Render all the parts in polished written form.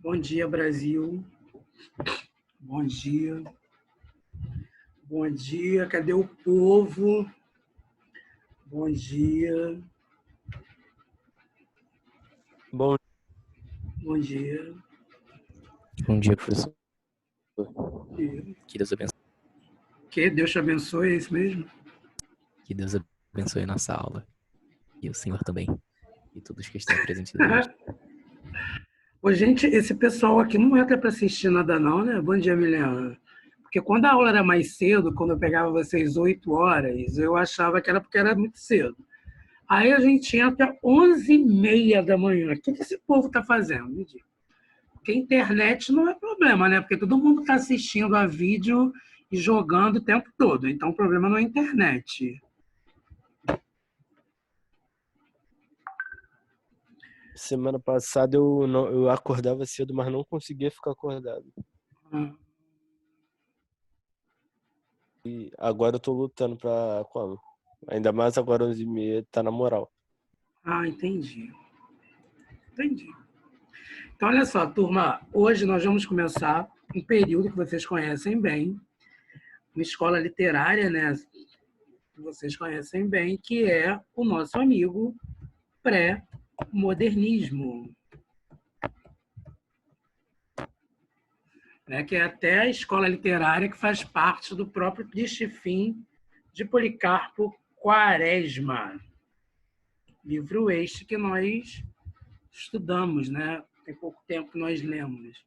Bom dia, Brasil. Bom dia. Bom dia. Cadê o povo? Bom dia. Bom dia. Bom dia, professor. Que Deus abençoe. Que Deus te abençoe, é isso mesmo? Que Deus abençoe a nossa aula. E o Senhor também. E todos que estão presentes hoje. Ô, gente, esse pessoal aqui não entra para assistir nada não, né? Bom dia, Milena. Porque quando a aula era mais cedo, quando eu pegava vocês 8 horas, eu achava que era porque era muito cedo. Aí a gente entra 11h30 da manhã. O que esse povo está fazendo? Me diga. Porque a internet não é problema, né? Porque todo mundo está assistindo a vídeo e jogando o tempo todo. Então o problema não é a internet. Semana passada eu acordava cedo, mas não conseguia ficar acordado. E agora eu tô lutando pra como? Ainda mais agora 11h30, tá na moral. Entendi. Então, olha só, turma. Hoje nós vamos começar um período que vocês conhecem bem, uma escola literária, né? Que vocês conhecem bem, que é o nosso amigo pré-modernismo. Né, que é até a escola literária que faz parte do próprio Cristo-Fim de Policarpo Quaresma. Livro este que nós estudamos, né? Tem pouco tempo que nós lemos.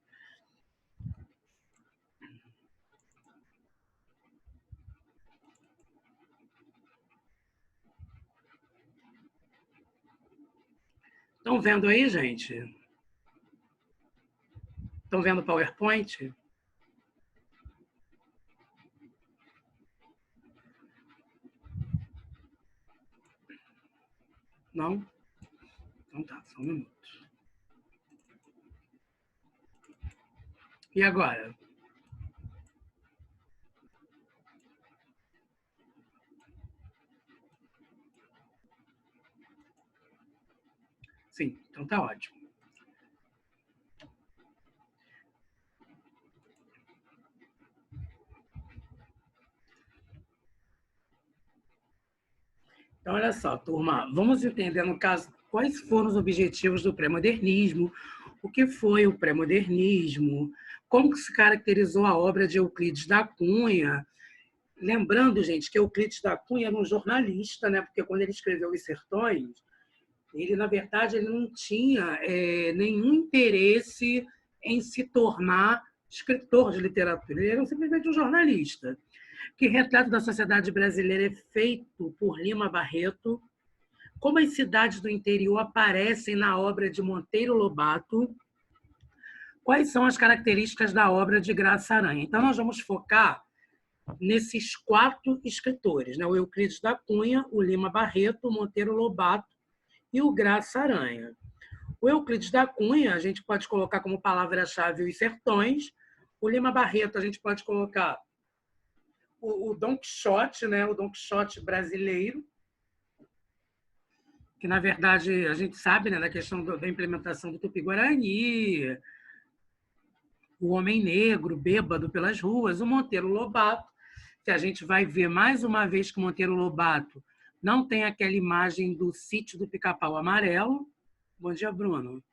Estão vendo aí, gente? Estão vendo o PowerPoint? Não? Então tá, só um minuto. E agora? Sim, então tá ótimo. Então, olha só, turma, vamos entender, no caso, quais foram os objetivos do pré-modernismo, o que foi o pré-modernismo, como que se caracterizou a obra de Euclides da Cunha. Lembrando, gente, que Euclides da Cunha era um jornalista, né? Porque quando ele escreveu Os Sertões, ele, na verdade, ele não tinha nenhum interesse em se tornar escritor de literatura, ele era simplesmente um jornalista. Que Retrato da Sociedade Brasileira é feito por Lima Barreto, como as cidades do interior aparecem na obra de Monteiro Lobato, quais são as características da obra de Graça Aranha. Então, nós vamos focar nesses 4 escritores, né? O Euclides da Cunha, o Lima Barreto, o Monteiro Lobato e o Graça Aranha. O Euclides da Cunha, a gente pode colocar como palavra-chave Os Sertões. O Lima Barreto, a gente pode colocar o Dom Quixote, né? O Dom Quixote brasileiro, que, na verdade, a gente sabe, né, da questão da implementação do Tupi-Guarani, o Homem Negro, bêbado pelas ruas, o Monteiro Lobato, que a gente vai ver mais uma vez que o Monteiro Lobato não tem aquela imagem do sítio do Pica-Pau Amarelo. Bom dia, Bruno.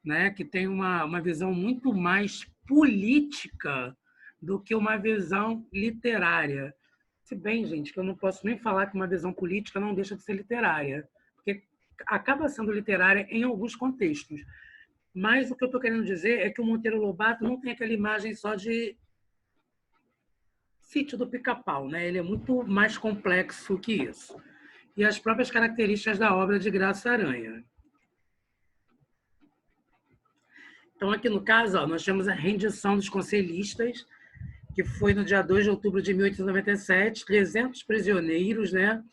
Né, que tem uma visão muito mais política do que uma visão literária. Se bem, gente, que eu não posso nem falar que uma visão política não deixa de ser literária, porque acaba sendo literária em alguns contextos. Mas o que eu estou querendo dizer é que o Monteiro Lobato não tem aquela imagem só de sítio do Pica-Pau, né? Ele é muito mais complexo que isso. E as próprias características da obra de Graça Aranha. Então, aqui no caso, nós temos a rendição dos conselhistas, que foi no dia 2 de outubro de 1897, 300 prisioneiros, né?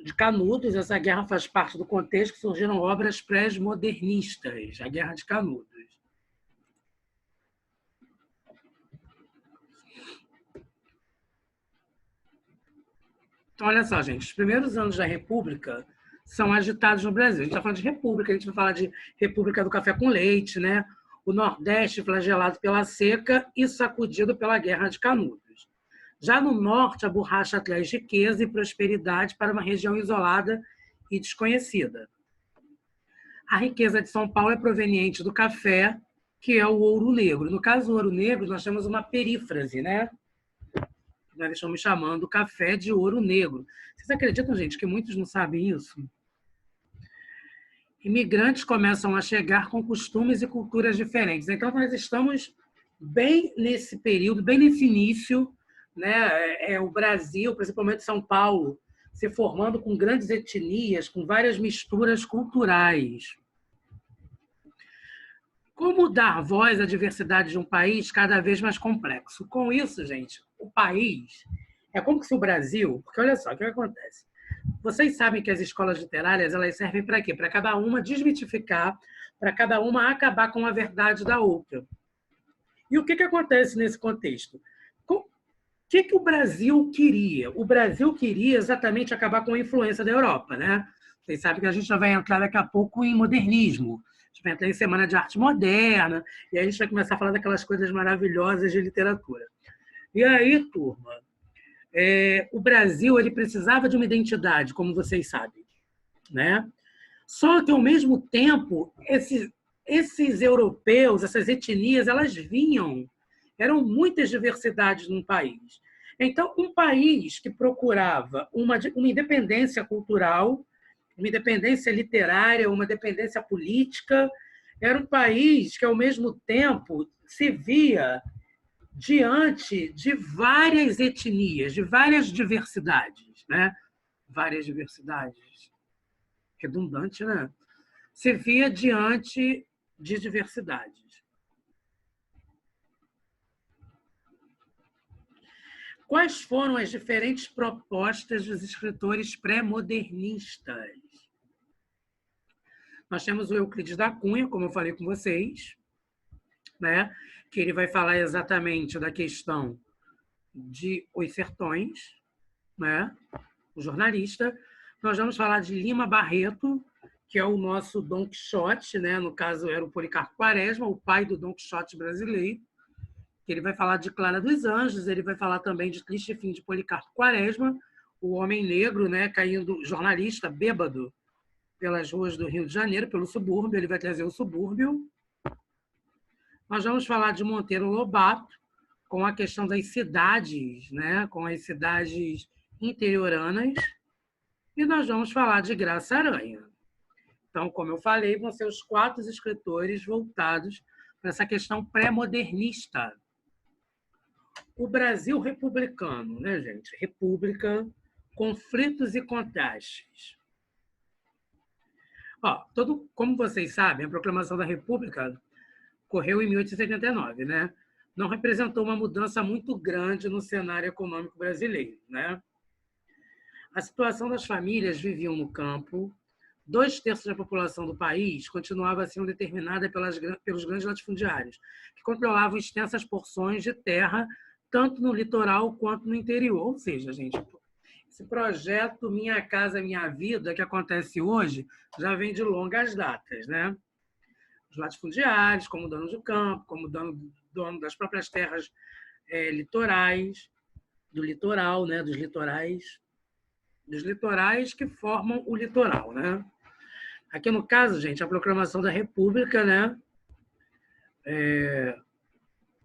De Canudos. Essa guerra faz parte do contexto que surgiram obras pré-modernistas, a Guerra de Canudos. Então, olha só, gente, os primeiros anos da República são agitados no Brasil. A gente está falando de república, a gente vai falar de república do café com leite, né? O Nordeste flagelado pela seca e sacudido pela Guerra de Canudos. Já no Norte, a borracha traz riqueza e prosperidade para uma região isolada e desconhecida. A riqueza de São Paulo é proveniente do café, que é o ouro negro. No caso do ouro negro, nós temos uma perífrase, né? Nós estamos chamando o café de ouro negro. Vocês acreditam, gente, que muitos não sabem isso? Imigrantes começam a chegar com costumes e culturas diferentes. Então, nós estamos bem nesse período, bem nesse início, né? O Brasil, principalmente São Paulo, se formando com grandes etnias, com várias misturas culturais. Como dar voz à diversidade de um país cada vez mais complexo? Com isso, gente, o país é como se o Brasil... Porque olha só, o que acontece? Vocês sabem que as escolas literárias elas servem para quê? Para cada uma desmitificar, para cada uma acabar com a verdade da outra. E o que acontece nesse contexto? O que o Brasil queria? O Brasil queria exatamente acabar com a influência da Europa, né? Vocês sabem que a gente já vai entrar daqui a pouco em modernismo. A gente vai entrar em Semana de Arte Moderna, e aí a gente vai começar a falar daquelas coisas maravilhosas de literatura. E aí, turma, o Brasil ele precisava de uma identidade, como vocês sabem, né? Só que, ao mesmo tempo, esses europeus, essas etnias, elas vinham, eram muitas diversidades num país. Então, um país que procurava uma independência cultural, uma independência literária, uma independência política, era um país que, ao mesmo tempo, se via diante de várias etnias, de várias diversidades, né? Várias diversidades. Redundante, né? Se via diante de diversidades. Quais foram as diferentes propostas dos escritores pré-modernistas? Nós temos o Euclides da Cunha, como eu falei com vocês, né? Que ele vai falar exatamente da questão de Os Sertões, né? O jornalista. Nós vamos falar de Lima Barreto, que é o nosso Dom Quixote, né? No caso, era o Policarpo Quaresma, o pai do Dom Quixote brasileiro. Ele vai falar de Clara dos Anjos, ele vai falar também de Triste Fim de Policarpo Quaresma, o homem negro, né? Caindo, jornalista, bêbado, pelas ruas do Rio de Janeiro, pelo subúrbio, ele vai trazer o subúrbio. Nós vamos falar de Monteiro Lobato, com a questão das cidades, né? Com as cidades interioranas. E nós vamos falar de Graça Aranha. Então, como eu falei, vão ser os 4 escritores voltados para essa questão pré-modernista. O Brasil republicano, né, gente? República, conflitos e contrastes. Como vocês sabem, a proclamação da República ocorreu em 1889, né? Não representou uma mudança muito grande no cenário econômico brasileiro, né? A situação das famílias viviam no campo, 2/3 da população do país continuava sendo determinada pelos grandes latifundiários, que controlavam extensas porções de terra, tanto no litoral quanto no interior. Ou seja, gente, esse projeto Minha Casa Minha Vida, que acontece hoje, já vem de longas datas, né? Os latifundiários, como donos do campo, como dono das próprias terras litorais, do litoral, né? Dos litorais que formam o litoral, né? Aqui no caso, gente, a proclamação da República, né?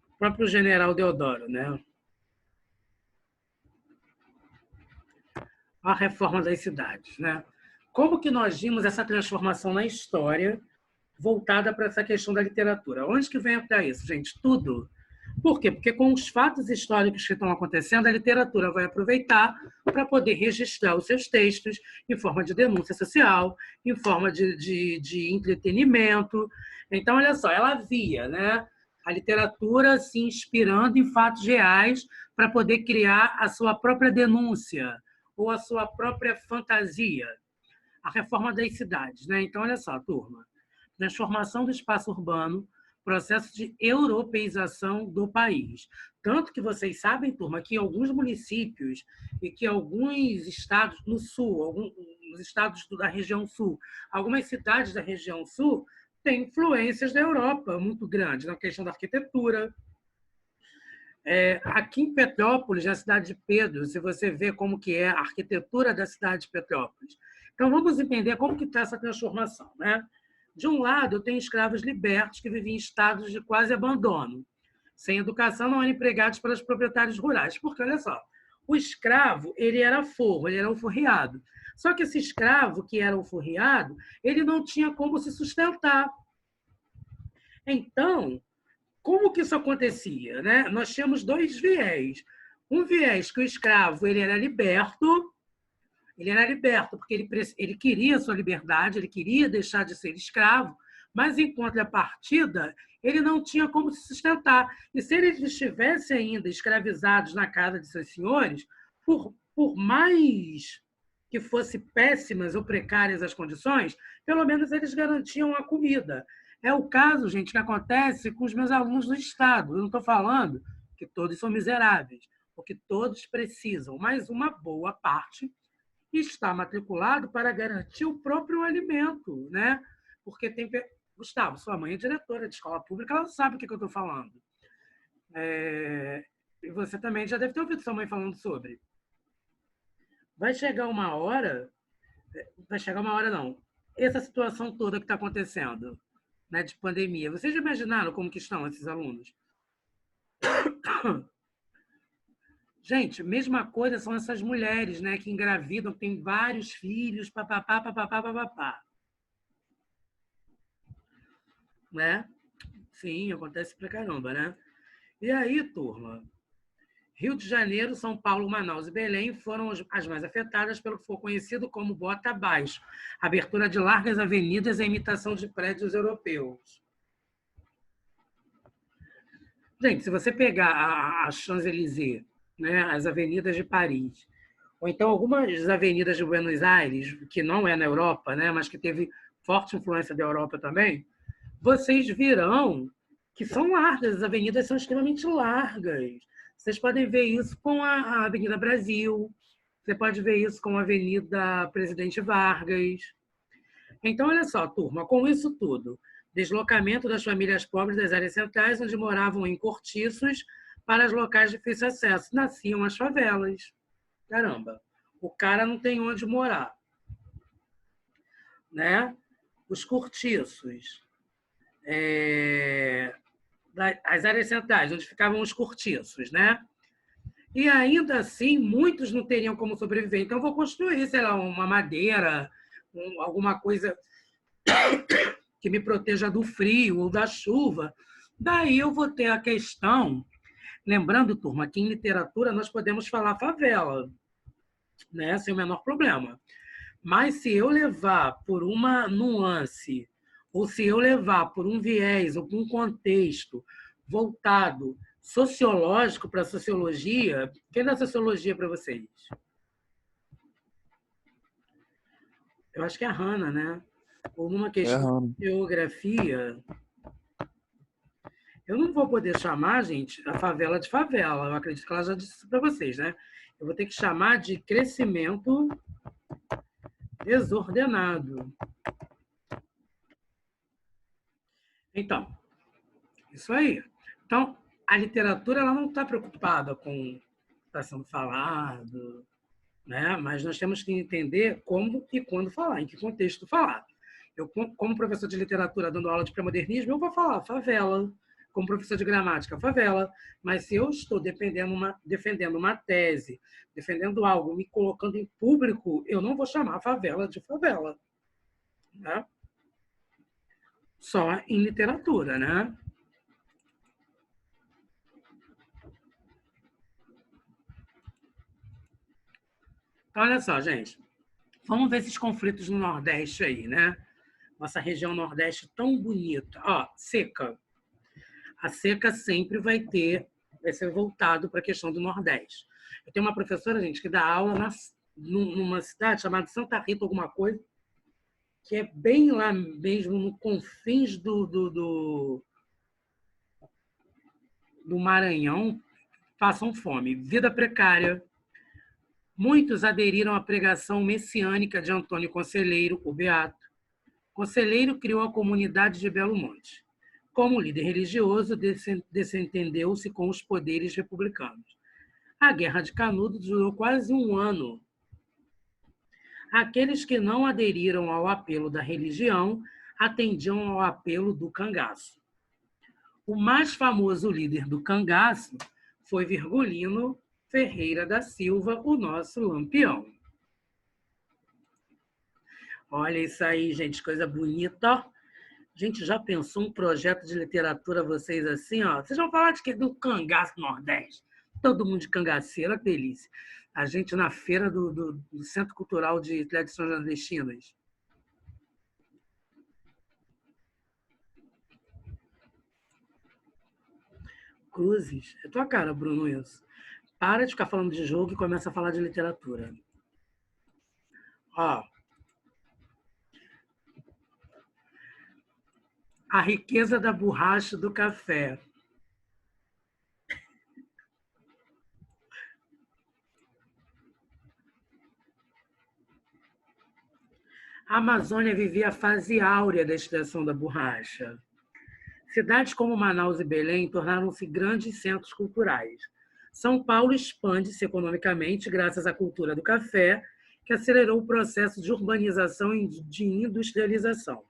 O próprio general Deodoro, né? A reforma das cidades, né? Como que nós vimos essa transformação na história voltada para essa questão da literatura? Onde que vem para isso, gente? Tudo. Por quê? Porque com os fatos históricos que estão acontecendo, a literatura vai aproveitar para poder registrar os seus textos em forma de denúncia social, em forma de entretenimento. Então, olha só, ela via, né, a literatura se inspirando em fatos reais para poder criar a sua própria denúncia ou a sua própria fantasia. A reforma das cidades, né? Então, olha só, turma. Transformação do espaço urbano, processo de europeização do país. Tanto que vocês sabem, turma, que alguns municípios e que alguns estados no sul, no os estados da região sul, algumas cidades da região sul têm influências da Europa muito grandes na questão da arquitetura. Aqui em Petrópolis, na cidade de Pedro, se você vê como que é a arquitetura da cidade de Petrópolis. Então, vamos entender como que está essa transformação, né? De um lado, eu tenho escravos libertos que viviam em estados de quase abandono. Sem educação, não eram empregados pelos proprietários rurais. Porque, olha só, o escravo ele era forro, ele era alforriado. Só que esse escravo que era alforriado, ele não tinha como se sustentar. Então, como que isso acontecia, né? Nós tínhamos dois viés. Um viés que o escravo ele era liberto porque ele queria a sua liberdade, ele queria deixar de ser escravo, mas em contrapartida, ele não tinha como se sustentar. E se eles estivessem ainda escravizados na casa de seus senhores, por mais que fossem péssimas ou precárias as condições, pelo menos eles garantiam a comida. É o caso, gente, que acontece com os meus alunos do Estado. Eu não estou falando que todos são miseráveis, porque todos precisam, mas uma boa parte está matriculado para garantir o próprio alimento, né? Porque tem... Gustavo, sua mãe é diretora de escola pública, ela sabe o que eu estou falando. E você também já deve ter ouvido sua mãe falando sobre. Vai chegar uma hora não, essa situação toda que está acontecendo, né, de pandemia. Vocês já imaginaram como que estão esses alunos? Gente, mesma coisa são essas mulheres, né, que engravidam, que têm vários filhos, papapá, papapá, papapá. Né? Sim, acontece pra caramba, né? E aí, turma, Rio de Janeiro, São Paulo, Manaus e Belém foram as mais afetadas pelo que foi conhecido como bota abaixo, abertura de largas avenidas e imitação de prédios europeus. Gente, se você pegar a Champs-Élysées, né, as avenidas de Paris, ou então algumas avenidas de Buenos Aires, que não é na Europa, né, mas que teve forte influência da Europa também, vocês virão que são largas, as avenidas são extremamente largas. Vocês podem ver isso com a Avenida Brasil, você pode ver isso com a Avenida Presidente Vargas. Então, olha só, turma, com isso tudo, deslocamento das famílias pobres das áreas centrais, onde moravam em cortiços, para os locais de difícil acesso. Nasciam as favelas. Caramba, o cara não tem onde morar. Né? Os cortiços. As áreas centrais, onde ficavam os cortiços. Né? E ainda assim, muitos não teriam como sobreviver. Então, eu vou construir, sei lá, uma madeira, alguma coisa que me proteja do frio ou da chuva. Daí eu vou ter a questão... Lembrando, turma, que em literatura nós podemos falar favela, né? Sem o menor problema. Mas se eu levar por uma nuance, ou se eu levar por um viés ou por um contexto voltado sociológico para a sociologia, quem dá sociologia para vocês? Eu acho que é a Hannah, né? Ou numa questão de geografia... Eu não vou poder chamar, gente, a favela de favela. Eu acredito que ela já disse isso para vocês, né? Eu vou ter que chamar de crescimento desordenado. Então, isso aí. Então, a literatura ela não está preocupada com o que está sendo falado, né? Mas nós temos que entender como e quando falar, em que contexto falar. Eu, como professor de literatura dando aula de pré-modernismo, eu vou falar favela. Como professor de gramática, favela. Mas se eu estou defendendo uma tese, defendendo algo, me colocando em público, eu não vou chamar a favela de favela. Né? Só em literatura, né? Então, olha só, gente. Vamos ver esses conflitos no Nordeste aí, né? Nossa região Nordeste tão bonita. Ó, seca. A seca sempre vai ser voltado para a questão do Nordeste. Eu tenho uma professora, gente, que dá aula numa cidade chamada Santa Rita, alguma coisa, que é bem lá mesmo, no confins do Maranhão, passam fome. Vida precária, Muitos aderiram à pregação messiânica de Antônio Conselheiro, o Beato. Conselheiro criou a comunidade de Belo Monte. Como líder religioso, desentendeu-se com os poderes republicanos. A Guerra de Canudos durou quase um ano. Aqueles que não aderiram ao apelo da religião atendiam ao apelo do cangaço. O mais famoso líder do cangaço foi Virgulino Ferreira da Silva, o nosso Lampião. Olha isso aí, gente, coisa bonita. Gente, já pensou um projeto de literatura vocês assim, ó? Vocês vão falar de quê? Do cangaço Nordeste. Todo mundo de cangaceiro, que delícia. A gente na feira do Centro Cultural de Tradições Nordestinas. Cruzes. É tua cara, Bruno, isso. Para de ficar falando de jogo e começa a falar de literatura. Ó. A riqueza da borracha do café. A Amazônia vivia a fase áurea da extração da borracha. Cidades como Manaus e Belém tornaram-se grandes centros culturais. São Paulo expande-se economicamente graças à cultura do café, que acelerou o processo de urbanização e de industrialização.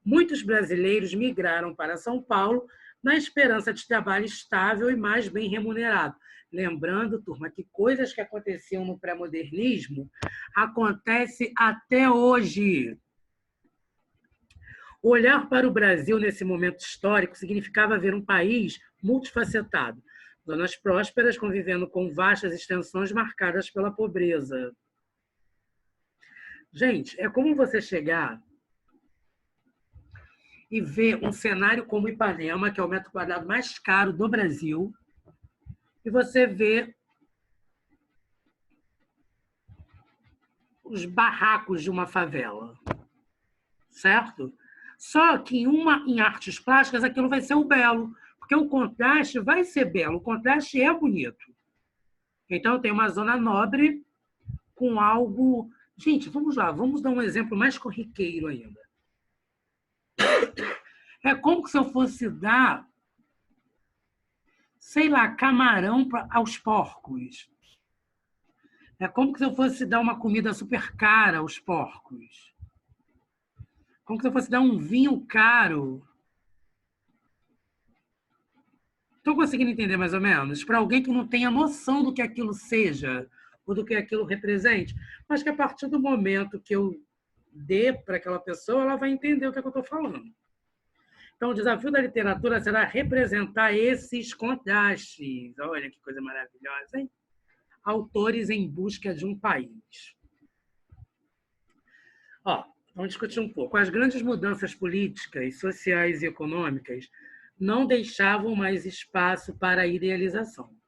Muitos brasileiros migraram para São Paulo na esperança de trabalho estável e mais bem remunerado. Lembrando, turma, que coisas que aconteciam no pré-modernismo acontecem até hoje. Olhar para o Brasil nesse momento histórico significava ver um país multifacetado, zonas prósperas convivendo com vastas extensões marcadas pela pobreza. Gente, é como você chegar e ver um cenário como Ipanema, que é o metro quadrado mais caro do Brasil, e você vê os barracos de uma favela, certo? Só que em artes plásticas aquilo vai ser o belo, porque o contraste vai ser belo, o contraste é bonito. Então tem uma zona nobre com algo... Gente, vamos lá, vamos dar um exemplo mais corriqueiro ainda. É como se eu fosse dar, sei lá, camarão aos porcos. É como se eu fosse dar uma comida super cara aos porcos. Como se eu fosse dar um vinho caro. Estão conseguindo entender mais ou menos? Para alguém que não tenha noção do que aquilo seja, ou do que aquilo represente. Mas que a partir do momento que eu dê para aquela pessoa, ela vai entender o que é que eu estou falando. Então, o desafio da literatura será representar esses contrastes. Olha que coisa maravilhosa, hein? Autores em busca de um país. Ó, vamos discutir um pouco. As grandes mudanças políticas, sociais e econômicas não deixavam mais espaço para a idealização.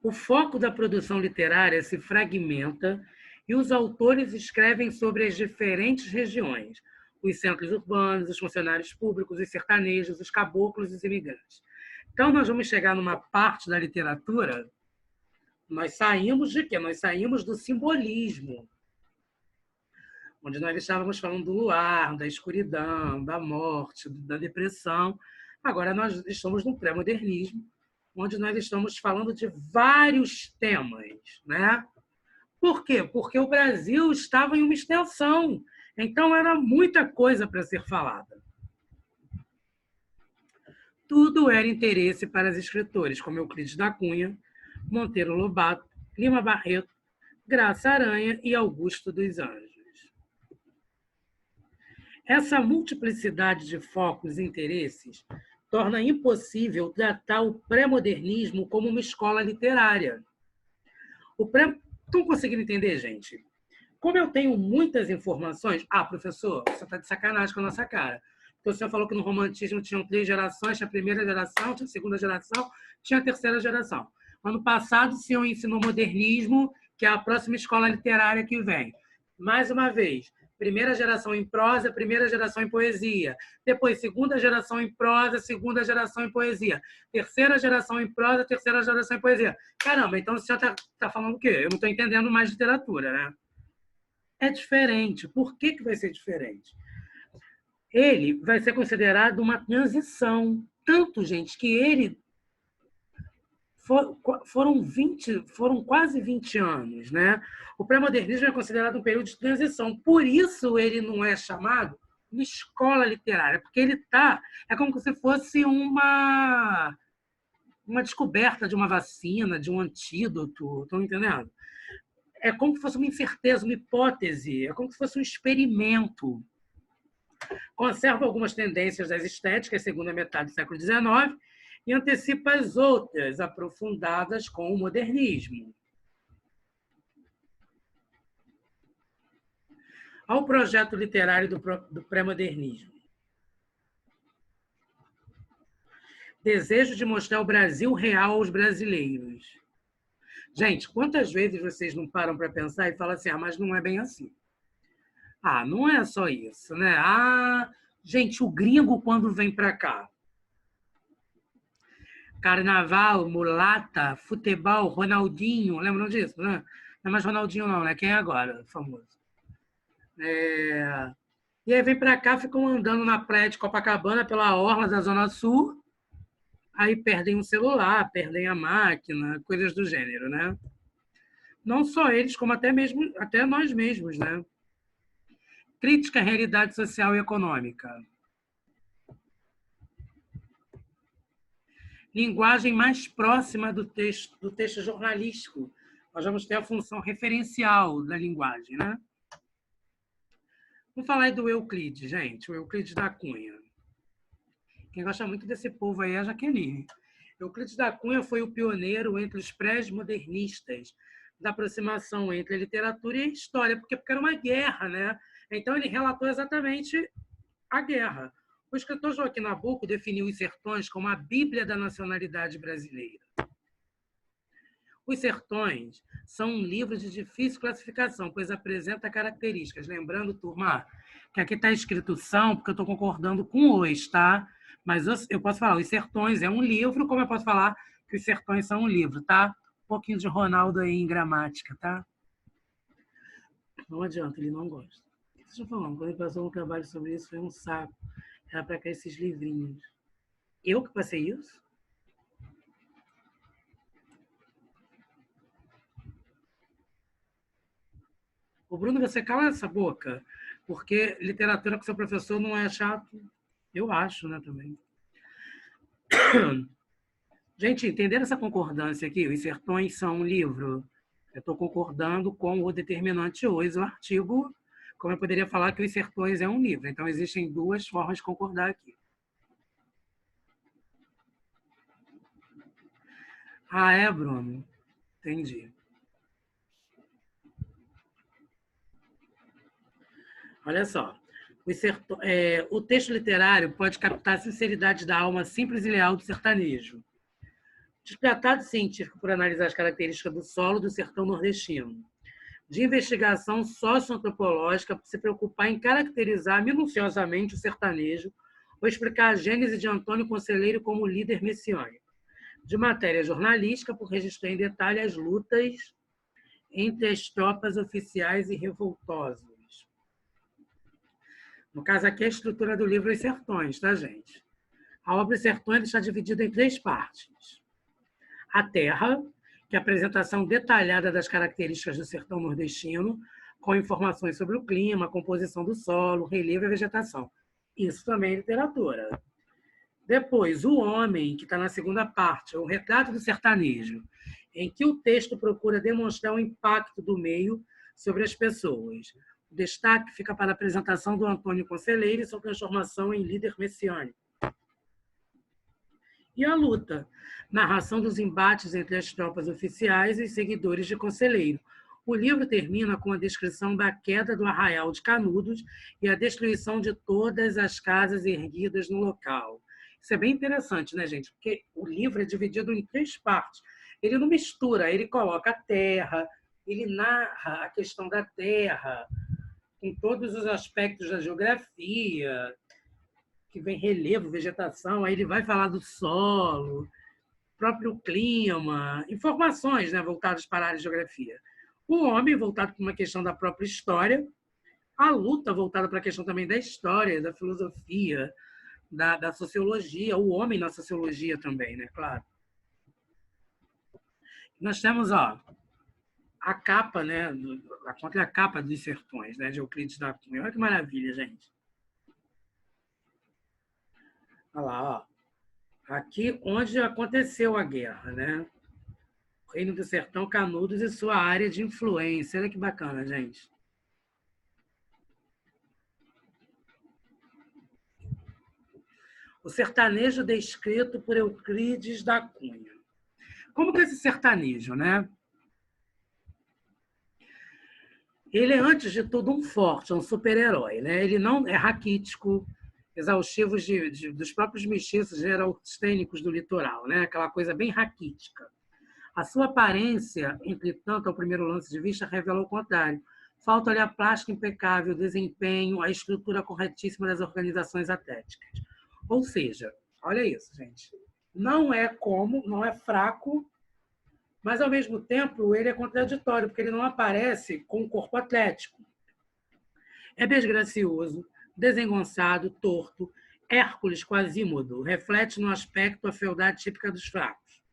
O foco da produção literária se fragmenta e os autores escrevem sobre as diferentes regiões, os centros urbanos, os funcionários públicos, os sertanejos, os caboclos e os imigrantes. Então, nós vamos chegar numa parte da literatura, nós saímos de quê? Nós saímos do simbolismo, onde nós estávamos falando do luar, da escuridão, da morte, da depressão. Agora nós estamos no pré-modernismo, onde nós estamos falando de vários temas, né? Por quê? Porque o Brasil estava em uma extensão, então era muita coisa para ser falada. Tudo era interesse para os escritores, como Euclides da Cunha, Monteiro Lobato, Lima Barreto, Graça Aranha e Augusto dos Anjos. Essa multiplicidade de focos e interesses torna impossível tratar o pré-modernismo como uma escola literária. Estão conseguindo entender, gente? Como eu tenho muitas informações... Ah, professor, você está de sacanagem com a nossa cara. Porque o senhor falou que no romantismo tinham 3 gerações, tinha a primeira geração, tinha a segunda geração, tinha a terceira geração. Ano passado, o senhor ensinou modernismo, que é a próxima escola literária que vem. Mais uma vez, Primeira geração em prosa, primeira geração em poesia. Depois, segunda geração em prosa, segunda geração em poesia. Terceira geração em prosa, terceira geração em poesia. Caramba, então você já está falando o quê? Eu não estou entendendo mais literatura, né? É diferente. Por que vai ser diferente? Ele vai ser considerado uma transição. Tanto, gente, que ele foram quase 20 anos, né? O pré-modernismo é considerado um período de transição. Por isso ele não é chamado de escola literária, porque ele é como se fosse uma descoberta de uma vacina, de um antídoto, estão entendendo? É como se fosse uma incerteza, uma hipótese, é como se fosse um experimento. Conserva algumas tendências das estéticas, segunda metade do século XIX, e antecipa as outras, aprofundadas com o modernismo. Ao projeto literário do pré-modernismo. Desejo de mostrar o Brasil real aos brasileiros. Gente, quantas vezes vocês não param para pensar e falam assim, mas não é bem assim. Não é só isso, né? Gente, o gringo quando vem para cá, Carnaval, mulata, futebol, Ronaldinho, lembram disso, né? Não é mais Ronaldinho não, né? Quem é agora, famoso? E aí vem para cá, ficam andando na praia de Copacabana, pela orla da Zona Sul, aí perdem o celular, perdem a máquina, coisas do gênero, né? Não só eles, como até nós mesmos, né? Crítica à realidade social e econômica. Linguagem mais próxima do texto jornalístico. Nós vamos ter a função referencial da linguagem, né? Vamos falar aí do Euclides, gente, o Euclides da Cunha. Quem gosta muito desse povo aí é a Jaqueline. Euclides da Cunha foi o pioneiro entre os pré-modernistas da aproximação entre a literatura e a história, porque era uma guerra, né? Então ele relatou exatamente a guerra. O escritor Joaquim Nabuco definiu os sertões como a Bíblia da nacionalidade brasileira. Os sertões são um livro de difícil classificação, pois apresenta características. Lembrando, turma, que aqui está escrito são, porque eu estou concordando com os, tá? Mas eu posso falar, os sertões é um livro, como eu posso falar que os sertões são um livro, tá? Um pouquinho de Ronaldo aí em gramática, tá? Não adianta, ele não gosta. O que vocês estão falando? Quando ele passou um trabalho sobre isso, foi um saco. Era para cá esses livrinhos. Eu que passei isso? O Bruno, você cala essa boca, porque literatura com seu professor não é chato. Eu acho, né, também. Gente, entender essa concordância aqui, os sertões são um livro. Eu estou concordando com o determinante hoje, o artigo, como eu poderia falar que os sertões é um livro. Então, existem duas formas de concordar aqui. É, Bruno? Entendi. Olha só. O texto literário pode captar a sinceridade da alma simples e leal do sertanejo. De tratado científico por analisar as características do solo do sertão nordestino. De investigação socioantropológica por se preocupar em caracterizar minuciosamente o sertanejo ou explicar a gênese de Antônio Conselheiro como líder messiânico. De matéria jornalística por registrar em detalhe as lutas entre as tropas oficiais e revoltosos. No caso aqui, a estrutura do livro Os Sertões, tá, gente? A obra Os Sertões está dividida em 3 partes. A terra, que é a apresentação detalhada das características do sertão nordestino, com informações sobre o clima, a composição do solo, o relevo e a vegetação. Isso também é literatura. Depois, o homem, que está na segunda parte, é o retrato do sertanejo, em que o texto procura demonstrar o impacto do meio sobre as pessoas. O destaque fica para a apresentação do Antônio Conselheiro e sua transformação em líder messiânico. E a luta, narração dos embates entre as tropas oficiais e os seguidores de Conselheiro. O livro termina com a descrição da queda do arraial de Canudos e a destruição de todas as casas erguidas no local. Isso é bem interessante, né, gente? Porque o livro é dividido em 3 partes. Ele não mistura, ele coloca a terra, ele narra a questão da terra, com todos os aspectos da geografia, que vem relevo, vegetação, aí ele vai falar do solo, próprio clima, informações, né, voltadas para a área de geografia. O homem, voltado para uma questão da própria história, a luta voltada para a questão também da história, da filosofia, da sociologia, o homem na sociologia também, né, claro. Nós temos, ó, a capa, né, a contracapa dos Sertões, né, de Euclides da Cunha. Olha que maravilha, gente. Olha lá, ó. Aqui onde aconteceu a guerra, né? O Reino do Sertão, Canudos e sua área de influência. Olha que bacana, gente. O sertanejo descrito por Euclides da Cunha. Como que é esse sertanejo, né? Ele é, antes de tudo, um forte, um super-herói, né? Ele não é raquítico, exaustivo dos próprios mestiços neurastênicos do litoral, né? Aquela coisa bem raquítica. A sua aparência, entretanto, ao primeiro lance de vista, revela o contrário. Falta-lhe a plástica impecável, o desempenho, a estrutura corretíssima das organizações atléticas. Ou seja, olha isso, gente. Não é fraco, mas, ao mesmo tempo, ele é contraditório, porque ele não aparece com um corpo atlético. É desgracioso, desengonçado, torto, Hércules Quasímodo, reflete no aspecto a fealdade típica dos fracos.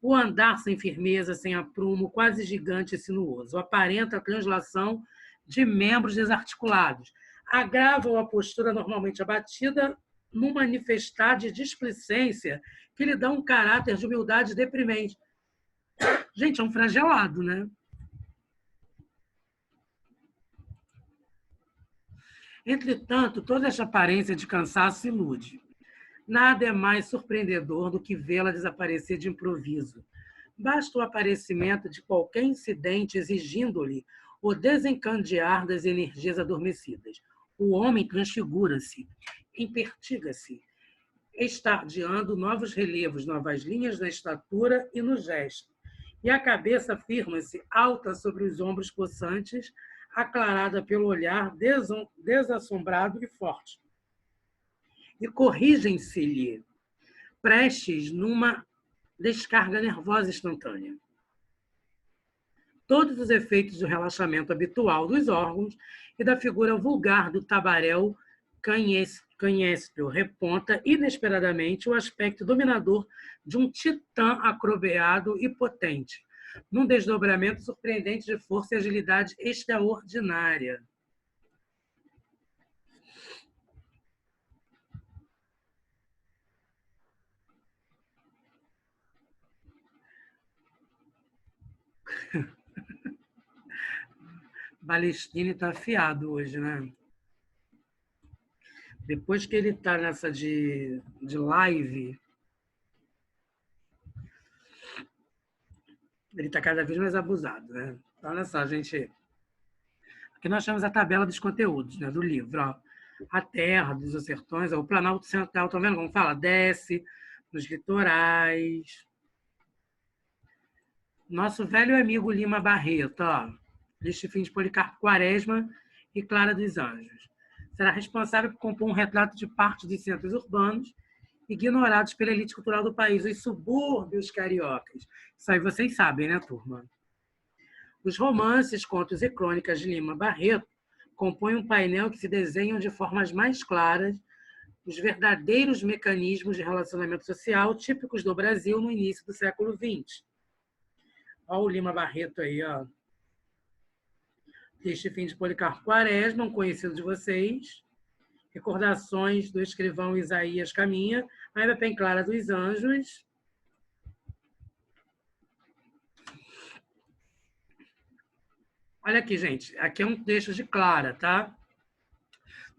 O andar sem firmeza, sem aprumo, quase gigante e sinuoso, aparenta a translação de membros desarticulados, agrava a postura normalmente abatida num manifestar de displicência que lhe dá um caráter de humildade deprimente. Gente, é um flagelado, né? Entretanto, toda essa aparência de cansaço ilude. Nada é mais surpreendedor do que vê-la desaparecer de improviso. Basta o aparecimento de qualquer incidente exigindo-lhe o desencandear das energias adormecidas. O homem transfigura-se, impertiga-se, estardeando novos relevos, novas linhas na estatura e no gesto. E a cabeça firma-se alta sobre os ombros possantes, aclarada pelo olhar desassombrado e forte. E corrigem-se-lhe, prestes numa descarga nervosa instantânea. Todos os efeitos do relaxamento habitual dos órgãos e da figura vulgar do tabaréu canhestro reponta inesperadamente o aspecto dominador de um titã acrobeado e potente, num desdobramento surpreendente de força e agilidade extraordinária. Balestrini está afiado hoje, né? Depois que ele está nessa de live, ele está cada vez mais abusado, né? Então, olha só, gente. Aqui nós temos a tabela dos conteúdos, né, do livro. Ó. A terra dos sertões, ó, o Planalto Central, estão vendo como fala? Desce nos litorais. Nosso velho amigo Lima Barreto, ó, Liste Fim de Policarpo Quaresma e Clara dos Anjos. Será responsável por compor um retrato de parte dos centros urbanos ignorados pela elite cultural do país, os subúrbios cariocas. Isso aí vocês sabem, né, turma? Os romances, contos e crônicas de Lima Barreto compõem um painel que se desenham de formas mais claras os verdadeiros mecanismos de relacionamento social típicos do Brasil no início do século XX. Olha o Lima Barreto aí, ó. Este Fim de Policarpo Quaresma, um conhecido de vocês. Recordações do escrivão Isaías Caminha. Aí vai bem Clara dos Anjos. Olha aqui, gente. Aqui é um texto de Clara, tá?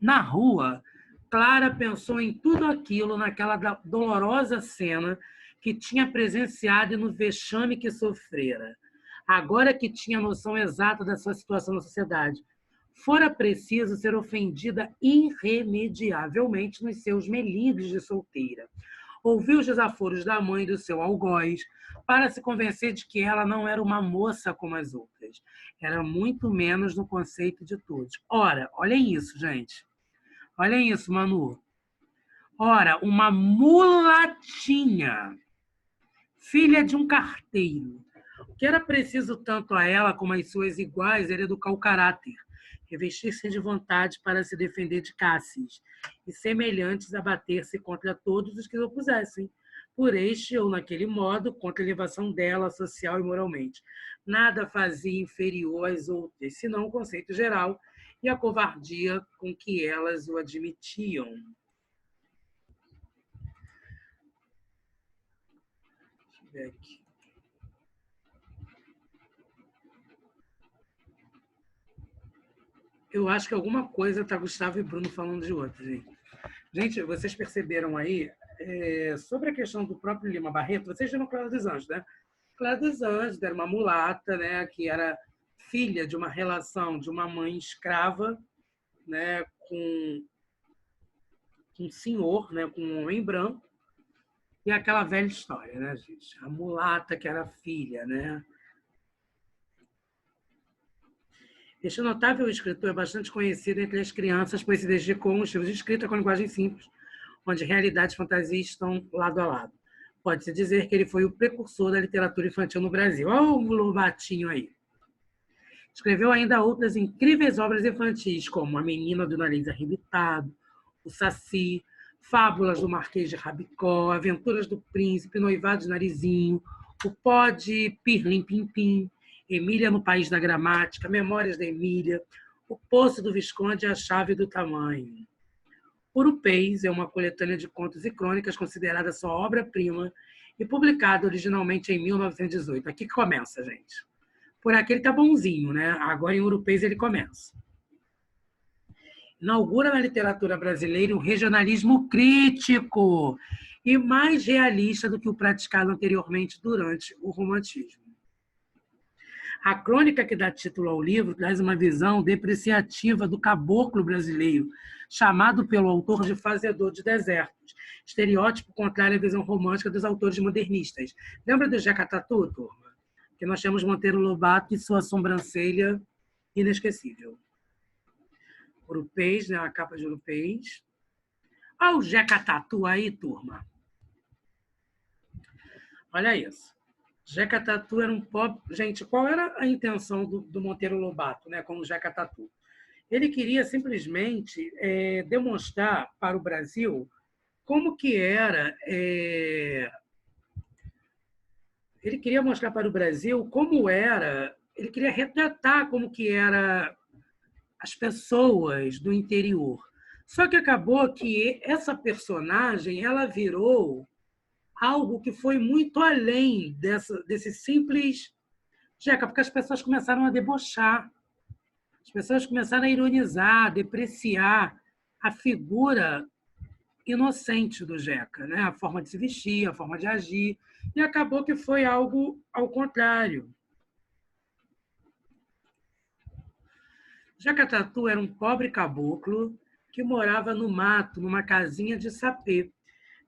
Na rua, Clara pensou em tudo aquilo naquela dolorosa cena que tinha presenciado e no vexame que sofrera. Agora que tinha noção exata da sua situação na sociedade, fora preciso ser ofendida irremediavelmente nos seus melindres de solteira. ouviu os desaforos da mãe e do seu algoz para se convencer de que ela não era uma moça como as outras. Era muito menos no conceito de todos. Ora, olhem isso, gente. Olhem isso, Manu. Ora, uma mulatinha, filha de um carteiro. O que era preciso tanto a ela como às suas iguais era educar o caráter, revestir-se de vontade para se defender de Cássius, e semelhantes a bater-se contra todos os que o opusessem, por este ou naquele modo, contra a elevação dela, social e moralmente. Nada fazia inferior às outras, senão o conceito geral e a covardia com que elas o admitiam. Deixa eu ver aqui. Eu acho que alguma coisa está Gustavo e Bruno falando de outra, gente. Gente, vocês perceberam aí, sobre a questão do próprio Lima Barreto, vocês viram Clara dos Anjos, né? Clara dos Anjos era uma mulata, né, que era filha de uma relação de uma mãe escrava, né, com um senhor, né, com um homem branco, e aquela velha história, né, gente? A mulata que era filha, né? Este notável escritor é bastante conhecido entre as crianças, pois se dedicou a um estilo de escrita com linguagem simples, onde realidade e fantasia estão lado a lado. Pode-se dizer que ele foi o precursor da literatura infantil no Brasil. Olha o Lobatinho aí. Escreveu ainda outras incríveis obras infantis, como A Menina do Nariz Arrebitado, O Saci, Fábulas do Marquês de Rabicó, Aventuras do Príncipe, Noivado de Narizinho, O Pó de Pirlim-Pim-Pim, Emília no País da Gramática, Memórias da Emília, O Poço do Visconde e A Chave do Tamanho. Urupês é uma coletânea de contos e crônicas considerada sua obra-prima e publicada originalmente em 1918. Aqui que começa, gente. Por aqui ele tá bonzinho, né? Agora em Urupês ele começa. Inaugura na literatura brasileira um regionalismo crítico e mais realista do que o praticado anteriormente durante o romantismo. A crônica que dá título ao livro traz uma visão depreciativa do caboclo brasileiro, chamado pelo autor de fazedor de desertos, estereótipo contrário à visão romântica dos autores modernistas. Lembra do Jeca Tatu, turma? Que nós temos Monteiro Lobato e sua sobrancelha inesquecível. Urupês, né? A capa de Urupês. Olha o Jeca Tatu aí, turma. Olha isso. Jeca Tatu era um pobre... Gente, qual era a intenção do Monteiro Lobato, né, como Jeca Tatu? Ele queria simplesmente demonstrar para o Brasil como que era... Ele queria mostrar para o Brasil como era... Ele queria retratar como que era as pessoas do interior. Só que acabou que essa personagem ela virou algo que foi muito além desse simples Jeca, porque as pessoas começaram a debochar, as pessoas começaram a ironizar, a depreciar a figura inocente do Jeca, né? A forma de se vestir, a forma de agir, e acabou que foi algo ao contrário. Jeca Tatu era um pobre caboclo que morava no mato, numa casinha de sapê.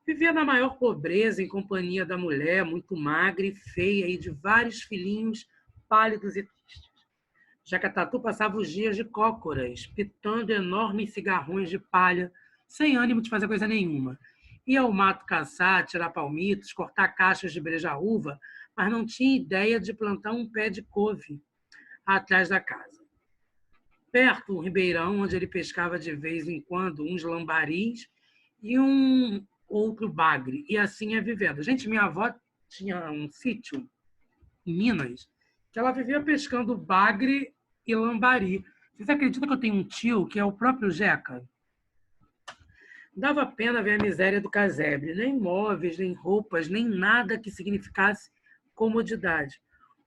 Vivia na maior pobreza, em companhia da mulher, muito magra e feia, e de vários filhinhos pálidos e tristes. Jeca Tatu passava os dias de cócoras, pitando enormes cigarrões de palha, sem ânimo de fazer coisa nenhuma. Ia ao mato caçar, tirar palmitos, cortar caixas de brejaúva, mas não tinha ideia de plantar um pé de couve atrás da casa. Perto, um ribeirão, onde ele pescava de vez em quando uns lambaris e um outro bagre, e assim ia vivendo. Gente, minha avó tinha um sítio em Minas que ela vivia pescando bagre e lambari. Vocês acreditam que eu tenho um tio que é o próprio Jeca? Dava pena ver a miséria do casebre, nem móveis, nem roupas, nem nada que significasse comodidade.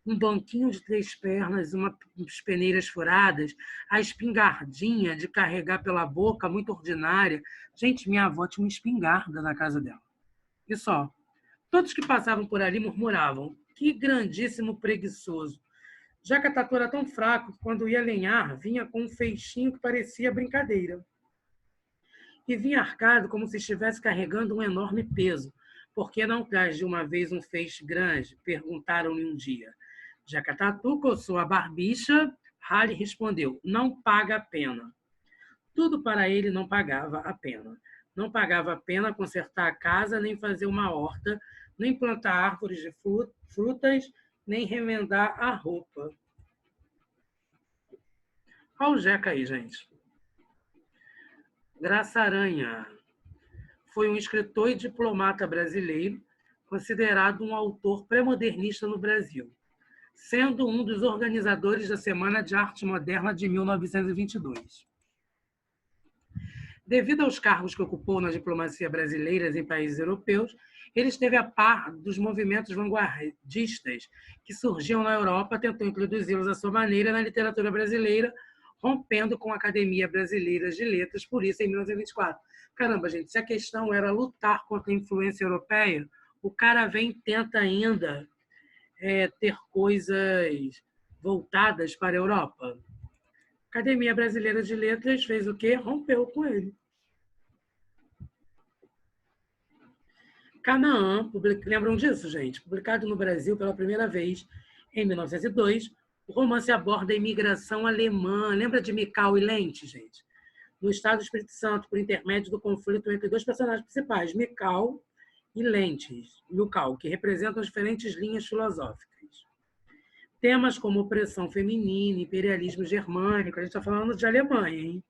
Um banquinho de 3 pernas, umas peneiras furadas, a espingardinha de carregar pela boca, muito ordinária. Gente, minha avó tinha uma espingarda na casa dela. E só. Todos que passavam por ali murmuravam: que grandíssimo preguiçoso. Jeca Tatu era tão fraco que, quando ia lenhar, vinha com um feixinho que parecia brincadeira. E vinha arcado como se estivesse carregando um enorme peso. Por que não traz de uma vez um feixe grande? Perguntaram-lhe um dia. Jacatatu coçou a barbicha. Rale respondeu, não paga a pena. Tudo para ele não pagava a pena. Não pagava a pena consertar a casa, nem fazer uma horta, nem plantar árvores de frutas, nem remendar a roupa. Olha o Jeca aí, gente. Graça Aranha foi um escritor e diplomata brasileiro, considerado um autor pré-modernista no Brasil, sendo um dos organizadores da Semana de Arte Moderna de 1922. Devido aos cargos que ocupou na diplomacia brasileira em países europeus, ele esteve a par dos movimentos vanguardistas que surgiam na Europa, tentou introduzi-los à sua maneira na literatura brasileira, rompendo com a Academia Brasileira de Letras, por isso, em 1924. Caramba, gente, se a questão era lutar contra a influência europeia, o cara vem e tenta ainda ter coisas voltadas para a Europa. A Academia Brasileira de Letras fez o quê? Rompeu com ele. Canaã, lembram disso, gente? Publicado no Brasil pela primeira vez em 1902, o romance aborda a imigração alemã. Lembra de Mikau e Lente, gente? No estado do Espírito Santo, por intermédio do conflito entre dois personagens principais, Mikau e Lentes, Mikau, que representam diferentes linhas filosóficas. Temas como opressão feminina, imperialismo germânico, a gente está falando de Alemanha, hein?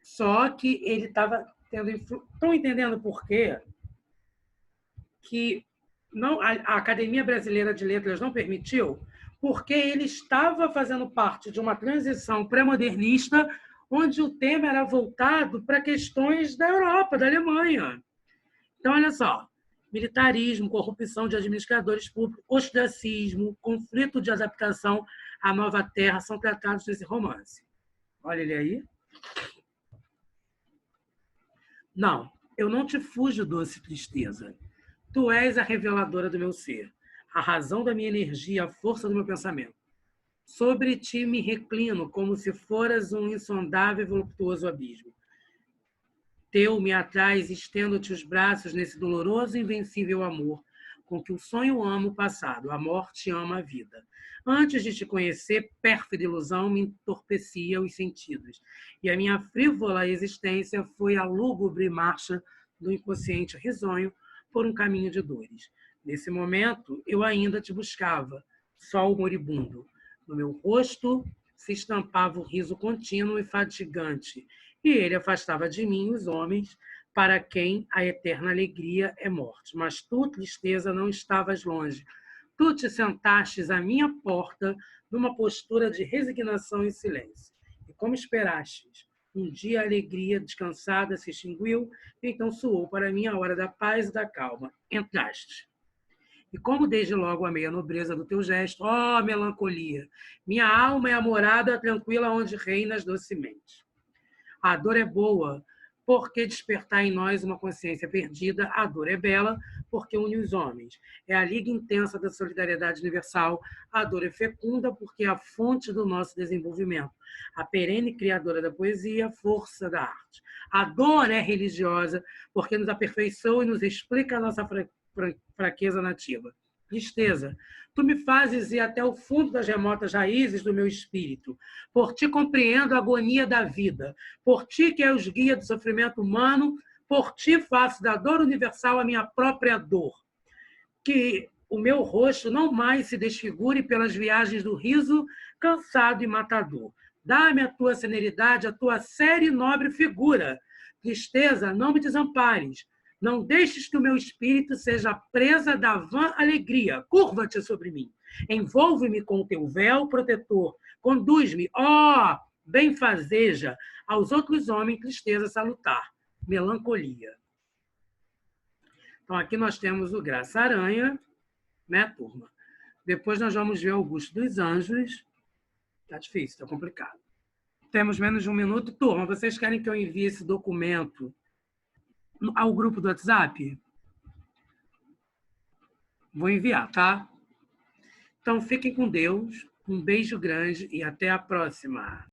Só que ele estava tendo... Estão entendendo por quê? Que não, a Academia Brasileira de Letras não permitiu, porque ele estava fazendo parte de uma transição pré-modernista onde o tema era voltado para questões da Europa, da Alemanha. Então, olha só, militarismo, corrupção de administradores públicos, ostracismo, conflito de adaptação à nova terra são tratados nesse romance. Olha ele aí. Não, eu não te fujo, doce tristeza. Tu és a reveladora do meu ser, a razão da minha energia, a força do meu pensamento. Sobre ti me reclino, como se foras um insondável e voluptuoso abismo. Teu me atrás, estendo-te os braços nesse doloroso e invencível amor, com que o sonho ama o passado, a morte ama a vida. Antes de te conhecer, pérfida ilusão me entorpecia os sentidos, e a minha frívola existência foi a lúgubre marcha do inconsciente risonho por um caminho de dores. Nesse momento, eu ainda te buscava, sol moribundo. No meu rosto se estampava o riso contínuo e fatigante, e ele afastava de mim os homens para quem a eterna alegria é morte. Mas tu, tristeza, não estavas longe. Tu te sentastes à minha porta numa postura de resignação e silêncio. E como esperastes, um dia a alegria descansada se extinguiu, então soou para mim a hora da paz e da calma. Entraste. E como desde logo amei a nobreza do teu gesto, ó melancolia, minha alma é a morada tranquila onde reinas docemente. A dor é boa, porque despertar em nós uma consciência perdida. A dor é bela, porque une os homens. É a liga intensa da solidariedade universal. A dor é fecunda, porque é a fonte do nosso desenvolvimento. A perene criadora da poesia, força da arte. A dor é religiosa, porque nos aperfeiçoa e nos explica a nossa fraqueza nativa. Tristeza, tu me fazes ir até o fundo das remotas raízes do meu espírito. Por ti compreendo a agonia da vida. Por ti que é os guia do sofrimento humano, por ti faço da dor universal a minha própria dor. Que o meu rosto não mais se desfigure pelas viagens do riso cansado e matador. Dá-me a tua serenidade, a tua séria e nobre figura. Tristeza, não me desampares. Não deixes que o meu espírito seja presa da vã alegria. Curva-te sobre mim. Envolve-me com o teu véu protetor. Conduz-me, ó, benfazeja, aos outros homens, tristeza salutar. Melancolia. Então, aqui nós temos o Graça Aranha, né, turma? Depois nós vamos ver Augusto dos Anjos. Tá difícil, tá complicado. Temos menos de um minuto. Turma, vocês querem que eu envie esse documento ao grupo do WhatsApp? Vou enviar, tá? Então, fiquem com Deus. Um beijo grande e até a próxima.